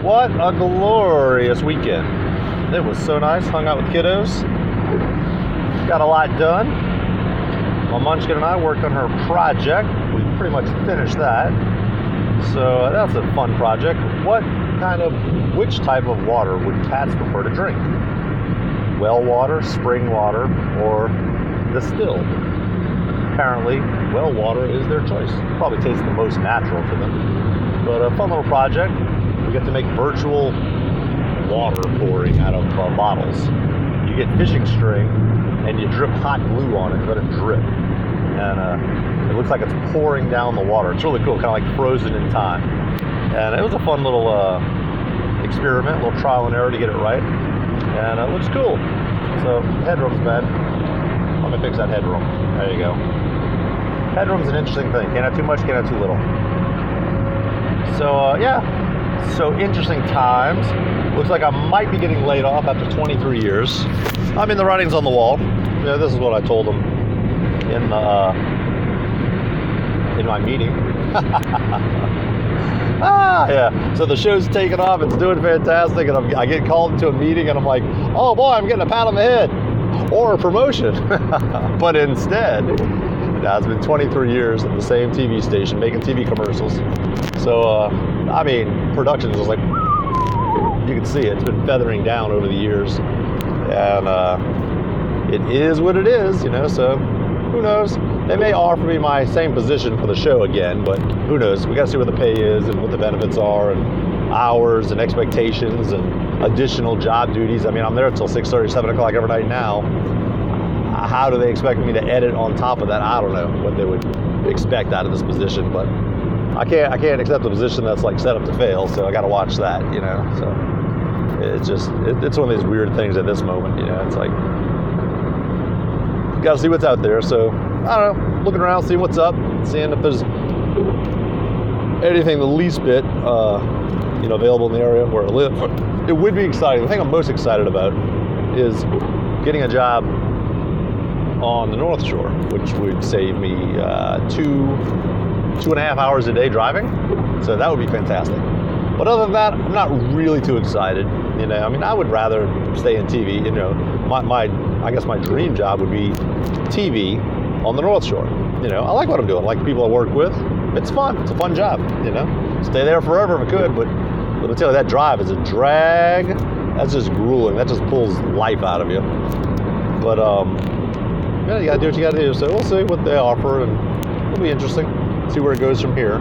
What a glorious weekend. It was so nice. Hung out with kiddos. Got a lot done. My munchkin and I worked on her project. We pretty much finished that. So that's a fun project. Which type of water would cats prefer to drink? Well water, spring water, or distilled? Apparently, well water is their choice. Probably tastes the most natural to them. But a fun little project. We get to make virtual water pouring out of bottles. You get fishing string and you drip hot glue on it, let it drip. And it looks like it's pouring down the water. It's really cool, kind of like frozen in time. And it was a fun little experiment, a little trial and error to get it right. And it looks cool. So headroom's bad. Let me fix that headroom. There you go. Headroom's an interesting thing. Can't have too much, can't have too little. So yeah. So interesting times. Looks like I might be getting laid off after 23 years. I mean, the writing's on the wall. Yeah, this is what I told them in my meeting. Yeah. So the show's taking off. It's doing fantastic, and I get called into a meeting, and I'm like, oh boy, I'm getting a pat on the head or a promotion. But instead, it's been 23 years at the same TV station making TV commercials. So I mean, production is just like, you can see it. It's been feathering down over the years, and it is what it is, you know. So who knows? They may offer me my same position for the show again, but who knows? We got to see what the pay is and what the benefits are, and hours and expectations and additional job duties. I mean, I'm there till 6:30, 7 o'clock every night now. How do they expect me to edit on top of that? I don't know what they would expect out of this position, but I can't accept a position that's like set up to fail, so I got to watch that, you know. So it's one of these weird things at this moment, you know. It's like, got to see what's out there. So I don't know, looking around, seeing what's up, seeing if there's anything the least bit, available in the area where I live. It would be exciting. The thing I'm most excited about is getting a job on the North Shore, which would save me 2.5 hours a day driving. So that would be fantastic. But other than that, I'm not really too excited. You know, I mean, I would rather stay in TV. You know, I guess my dream job would be TV on the North Shore. You know, I like what I'm doing. I like the people I work with. It's fun. It's a fun job. You know, stay there forever if I could. But let me tell you, that drive is a drag. That's just grueling. That just pulls life out of you. But yeah, you gotta do what you gotta do. So we'll see what they offer, and it'll be interesting. See where it goes from here.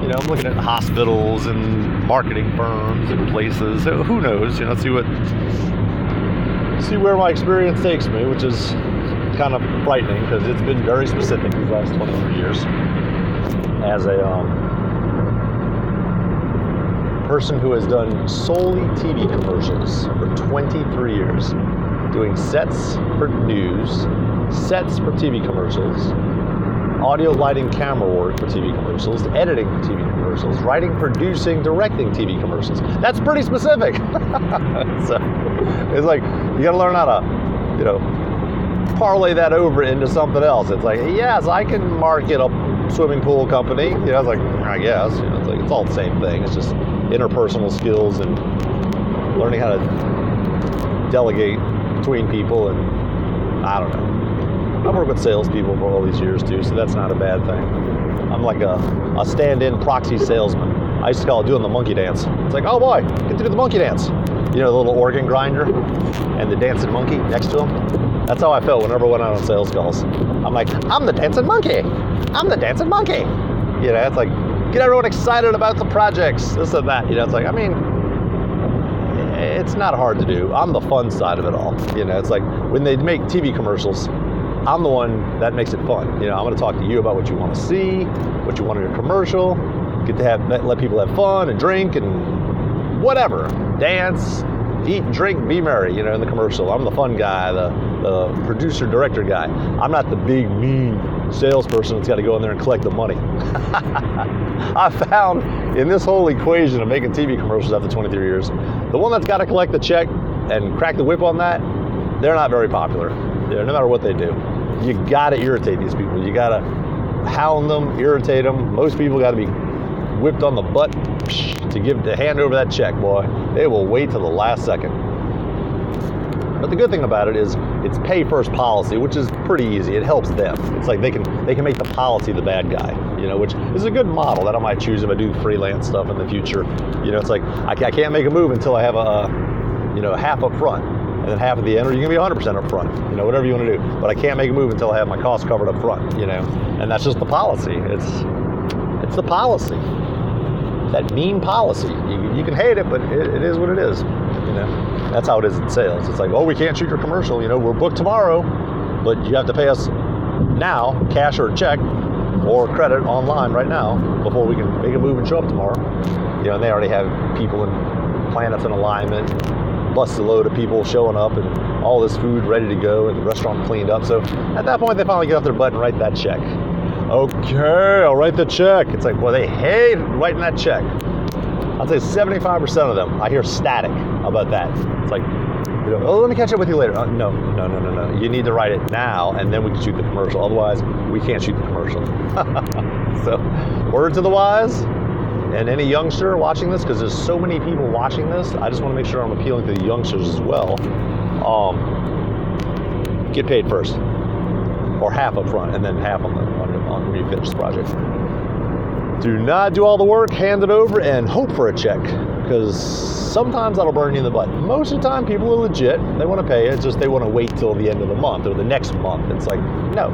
You know, I'm looking at hospitals and marketing firms and places. So who knows? You know, see where my experience takes me, which is kind of frightening because it's been very specific these last 23 years. As a person who has done solely TV commercials for 23 years, doing sets for news, sets for TV commercials, audio, lighting, camera work for TV commercials, editing for TV commercials, writing, producing, directing TV commercials. That's pretty specific. So it's like, you gotta learn how to, you know, parlay that over into something else. It's like, yes, I can market a swimming pool company. You know, it's like, I guess, you know, it's like, it's all the same thing. It's just interpersonal skills and learning how to delegate between people, and I don't know. I've worked with salespeople for all these years too, so that's not a bad thing. I'm like a stand-in proxy salesman. I used to call it doing the monkey dance. It's like, oh boy, get to do the monkey dance. You know, the little organ grinder and the dancing monkey next to him. That's how I felt whenever I went out on sales calls. I'm like, I'm the dancing monkey. I'm the dancing monkey. You know, it's like, get everyone excited about the projects, this and that. You know, it's like, I mean, it's not hard to do. I'm the fun side of it all. You know, it's like when they make TV commercials, I'm the one that makes it fun. You know, I'm going to talk to you about what you want to see, what you want in your commercial, get to let people have fun and drink and whatever, dance, eat, drink, be merry, you know, in the commercial. I'm the fun guy, the producer, director guy. I'm not the big, mean salesperson that's got to go in there and collect the money. I found in this whole equation of making TV commercials after 23 years, the one that's got to collect the check and crack the whip on that, they're not very popular. No matter what they do. You gotta irritate these people. You gotta hound them, irritate them. Most people gotta be whipped on the butt to hand over that check, boy. They will wait till the last second. But the good thing about it is it's pay first policy, which is pretty easy. It helps them. It's like they can make the policy the bad guy, which is a good model that I might choose if I do freelance stuff in the future. It's like I can't make a move until I have half up front, and then half at the end, or you can be 100% up front, whatever you want to do. But I can't make a move until I have my costs covered up front, and that's just the policy. It's the policy. That mean policy. You can hate it, but it is what it is. That's how it is in sales. It's like, oh, we can't shoot your commercial. We're booked tomorrow, but you have to pay us now, cash or check, or credit online right now before we can make a move and show up tomorrow. And they already have people and planets in alignment, busted load of people showing up, and all this food ready to go, and the restaurant cleaned up. So at that point, they finally get off their butt and write that check. Okay, I'll write the check. It's like, well, they hate writing that check. I'd say 75% of them, I hear static about that. It's like, oh, let me catch up with you later. No. You need to write it now, and then we can shoot the commercial. Otherwise, we can't shoot the commercial. So, word to the wise, and any youngster watching this, because there's so many people watching this, I just want to make sure I'm appealing to the youngsters as well. Get paid first, or half up front, and then half on when you finish the project. Do not do all the work, hand it over, and hope for a check, because sometimes that'll burn you in the butt. Most of the time, people are legit. They want to pay it. It's just they want to wait till the end of the month or the next month. It's like, no,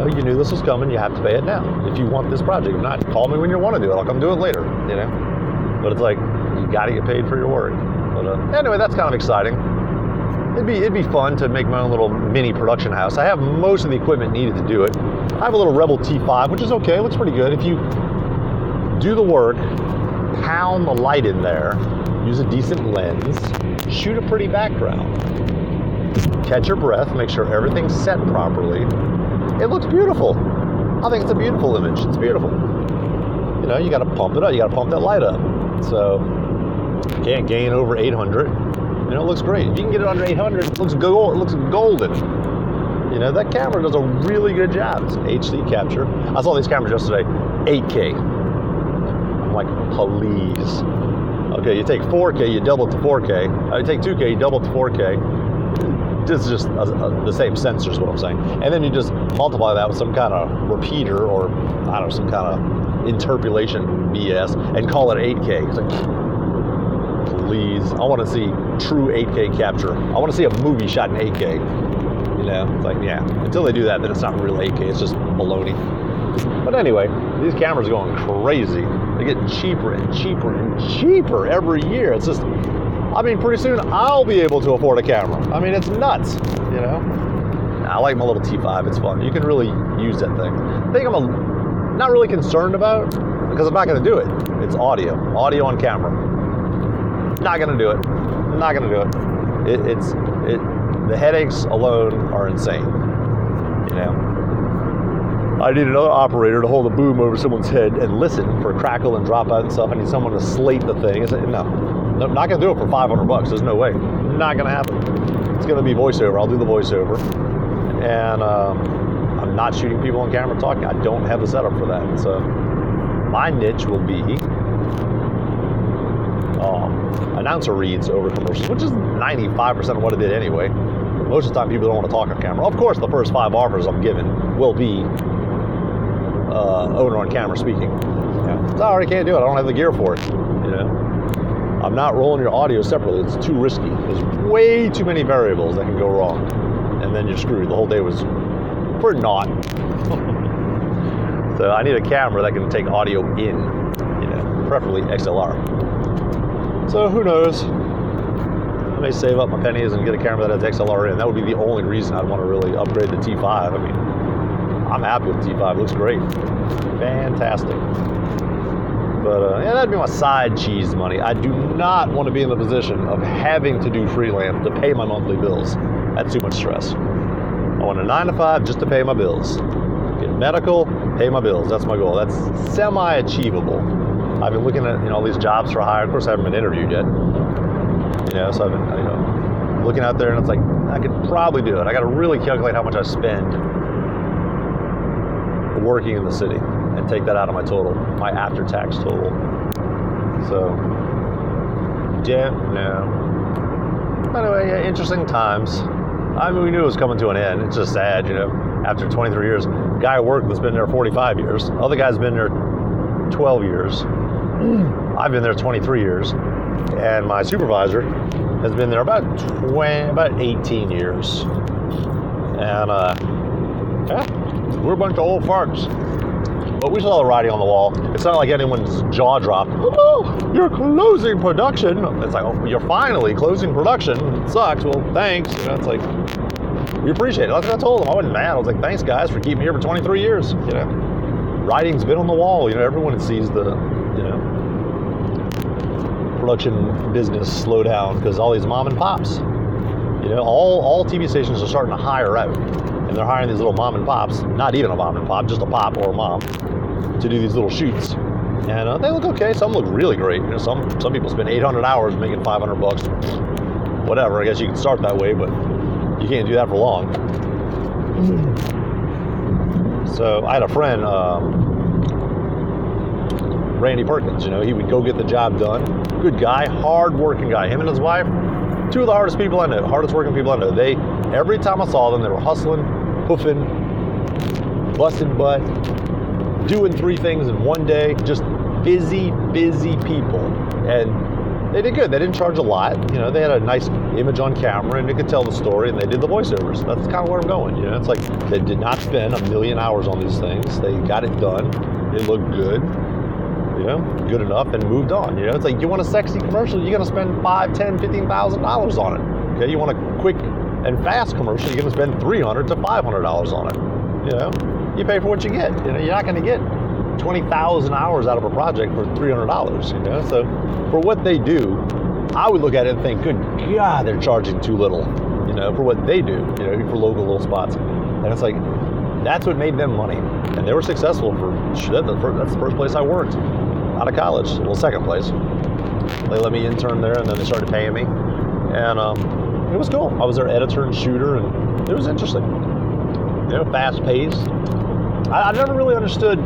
you knew this was coming. You have to pay it now if you want this project. If not, call me when you want to do it. I'll come do it later, But it's like, you got to get paid for your work. But anyway, that's kind of exciting. It'd be fun to make my own little mini production house. I have most of the equipment needed to do it. I have a little Rebel T5, which is okay. It looks pretty good. If you do the work, pound the light in there, use a decent lens, shoot a pretty background, catch your breath, make sure everything's set properly, it looks beautiful. I think it's a beautiful image. It's beautiful. You got to pump it up. You got to pump that light up. So can't gain over 800. It looks great. If you can get it under 800, it looks golden. That camera does a really good job. It's an HD capture. I saw these cameras yesterday, 8K. I'm like, please. Okay, you take 4K, you double it to 4K. You take 2K, you double it to 4K. This is just the same sensor is what I'm saying. And then you just multiply that with some kind of repeater or, I don't know, some kind of interpolation BS and call it 8K. It's like, please. I want to see true 8K capture. I want to see a movie shot in 8K. It's like, yeah, until they do that, then it's not real 8K, it's just baloney. But anyway, these cameras are going crazy. They're getting cheaper and cheaper and cheaper every year. It's just, pretty soon I'll be able to afford a camera. It's nuts, I like my little T5, it's fun. You can really use that thing. The thing I'm not really concerned about, because I'm not going to do it, it's audio on camera. Not going to do it. Not going to do it. The headaches alone are insane. I need another operator to hold a boom over someone's head and listen for crackle and dropout and stuff. I need someone to slate the thing. No, not going to do it for $500. There's no way. Not going to happen. It's going to be voiceover. I'll do the voiceover. And I'm not shooting people on camera talking. I don't have the setup for that. So my niche will be announcer reads over commercials, which is 95% of what I did anyway. Most of the time, people don't want to talk on camera. Of course, the first 5 offers I'm given will be owner on camera speaking. I already can't do it. I don't have the gear for it. I'm not rolling your audio separately. It's too risky. There's way too many variables that can go wrong, and then you're screwed. The whole day was for naught. So I need a camera that can take audio in, preferably XLR. So who knows? I may save up my pennies and get a camera that has XLR in. That would be the only reason I'd want to really upgrade the T5. I'm happy with the T5. It looks great. Fantastic. But that'd be my side cheese money. I do not want to be in the position of having to do freelance to pay my monthly bills. That's too much stress. I want a 9 to 5 just to pay my bills. Get medical, pay my bills. That's my goal. That's semi-achievable. I've been looking at all these jobs for hire. Of course, I haven't been interviewed yet. So I've been looking out there, and it's like I could probably do it. I got to really calculate how much I spend working in the city. and take that out of my total, my after-tax total. So, don't know. Anyway, yeah, interesting times. I mean, we knew it was coming to an end. It's just sad, you know. After 23 years, guy at work that's been there 45 years. Other guy's been there 12 years. I've been there 23 years, and my supervisor has been there about 18 years. And yeah, we're a bunch of old farts. But we saw the writing on the wall. It's not like anyone's jaw dropped. Oh, you're closing production. It's like, oh, you're finally closing production. It sucks. Well, thanks. You know, it's like, we appreciate it. Like I told them, I wasn't mad. I was like, thanks guys for keeping me here for 23 years. You know, writing's been on the wall. You know, everyone sees the, you know, production business slow down because all these mom and pops. You know, all TV stations are starting to hire out. And they're hiring these little mom and pops, not even a mom and pop, just a pop or a mom, to do these little shoots. And they look okay. Some look really great. You know, some people spend 800 hours making $500. Whatever. I guess you can start that way, but you can't do that for long. So I had a friend, Randy Perkins. You know, he would go get the job done. Good guy, hard-working guy. Him and his wife, two of the hardest people I know, hardest working people I know. Every time I saw them, they were hustling, hoofing, busting butt, doing 3 things in one day, just busy people. And they did good. They didn't charge a lot. You know, they had a nice image on camera and they could tell the story and they did the voiceovers. That's kind of where I'm going. You know, it's like they did not spend 1 million hours on these things. They got it done. It looked good. You know, good enough, and moved on. You know, it's like you want a sexy commercial, you're gonna spend $5,000, $10,000, $15,000 on it. Okay, you want a quick and fast commercial, you're gonna spend $300 to $500 on it. You know, you pay for what you get. You know, you're not gonna get 20,000 hours out of a project for $300. You know, so for what they do, I would look at it and think, good God, they're charging too little. You know, for what they do. You know, for local little spots, and it's like that's what made them money, and they were successful for shit. That's the first place I worked out of college. Well, second place. They let me intern there, and then they started paying me, and it was cool. I was their editor and shooter, and it was interesting. You know, fast paced. I never really understood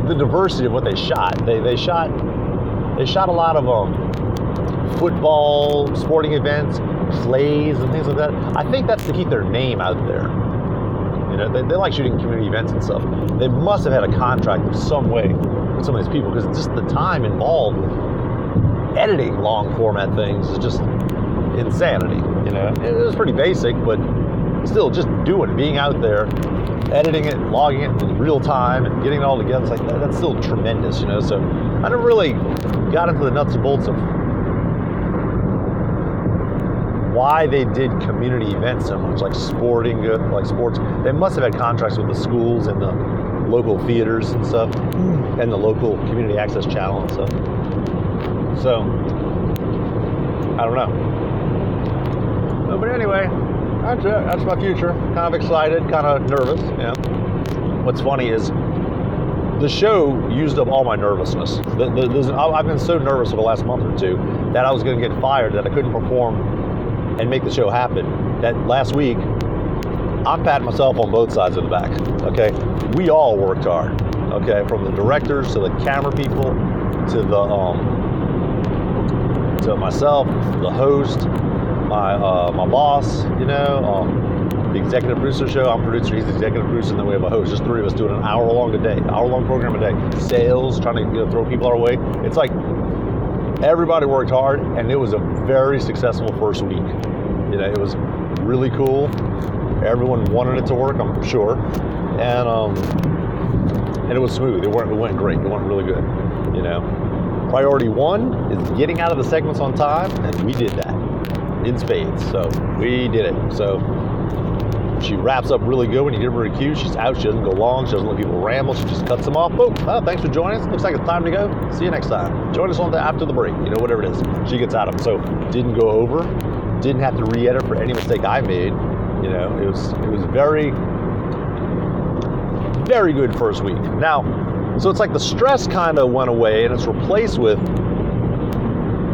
the diversity of what they shot. They shot a lot of football, sporting events, plays, and things like that. I think that's to keep their name out there. You know, they like shooting community events and stuff. They must have had a contract of some way with some of these people, because just the time involved with editing long format things is just insanity. You know, it was pretty basic, but still, just doing it, being out there, editing it, logging it in real time, and getting it all together. It's like that's still tremendous. You know, so I never really got into the nuts and bolts of why they did community events so much, like sports. They must have had contracts with the schools and the local theaters and stuff, and the local community access channel and stuff. So, I don't know. But anyway, that's it. That's my future. Kind of excited, kind of nervous. You know. What's funny is the show used up all my nervousness. I've been so nervous for the last month or two that I was going to get fired, that I couldn't perform and make the show happen. That last week, I'm patting myself on both sides of the back, okay? We all worked hard, okay? From the directors to the camera people to to myself, the host, my boss, you know, the executive producer show. I'm producer, he's the executive producer, and then we have a host. Just 3 of us doing an hour-long program a day. Sales, trying to throw people our way. It's like everybody worked hard, and it was a very successful first week. You know, it was really cool. Everyone wanted it to work, I'm sure, and it was smooth. It went great. It went really good. You know, priority 1 is getting out of the segments on time, and we did that in spades. So we did it. So she wraps up really good when you give her a cue. She's out. She doesn't go long. She doesn't let people ramble. She just cuts them off. Boom. Oh, thanks for joining us. Looks like it's time to go. See you next time. Join us after the break. You know, whatever it is. She gets out of them. So didn't go over. Didn't have to re-edit for any mistake I made. You know, it was very, very good first week. Now, so it's like the stress kind of went away, and it's replaced with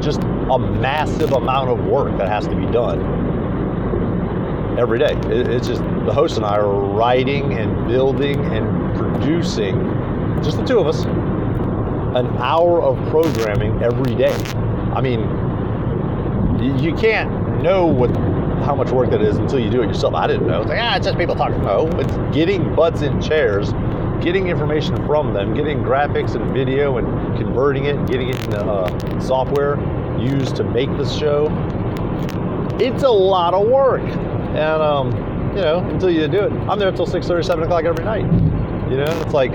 just a massive amount of work that has to be done. every day. It's just the host and I are writing and building and producing, just the two of us, an hour of programming every day. I mean, you can't know how much work that is until you do it yourself. I didn't know. It's like, it's just people talking. No, it's getting butts in chairs, getting information from them, getting graphics and video and converting it, getting it into software used to make this show. It's a lot of work. And, until you do it, I'm there until 6:30, 7 o'clock every night. It's like,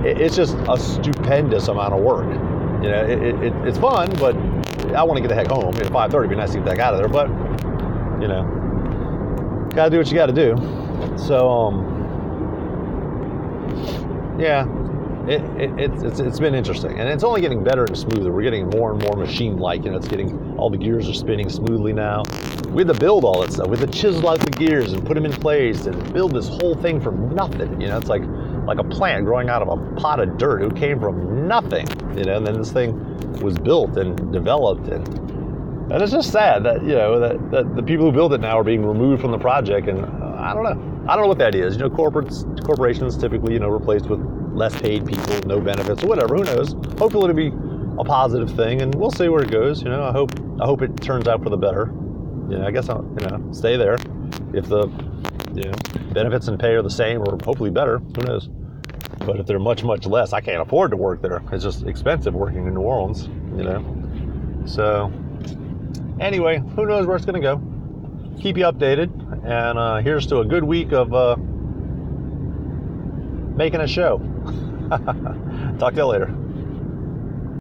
it's just a stupendous amount of work. It's fun, but I want to get the heck home. At 5:30, it'd be nice to get the heck out of there, but, gotta do what you gotta do. So, yeah, it's been interesting, and it's only getting better and smoother. We're getting more and more machine-like. It's getting, all the gears are spinning smoothly now. We had to build all that stuff. We had to chisel out the gears and put them in place and build this whole thing from nothing. It's like a plant growing out of a pot of dirt. It came from nothing. And then this thing was built and developed, and it's just sad that that the people who build it now are being removed from the project. And I don't know what that is. Corporations typically replaced with less paid people, no benefits or whatever. Who knows? Hopefully it'll be a positive thing, and we'll see where it goes. I hope it turns out for the better. I guess I'll stay there if the benefits and pay are the same or hopefully better. Who knows? But if they're much less, I can't afford to work there. It's just expensive working in New Orleans. So anyway, who knows where it's going to go? Keep you updated, and here's to a good week of making a show. Talk to you later.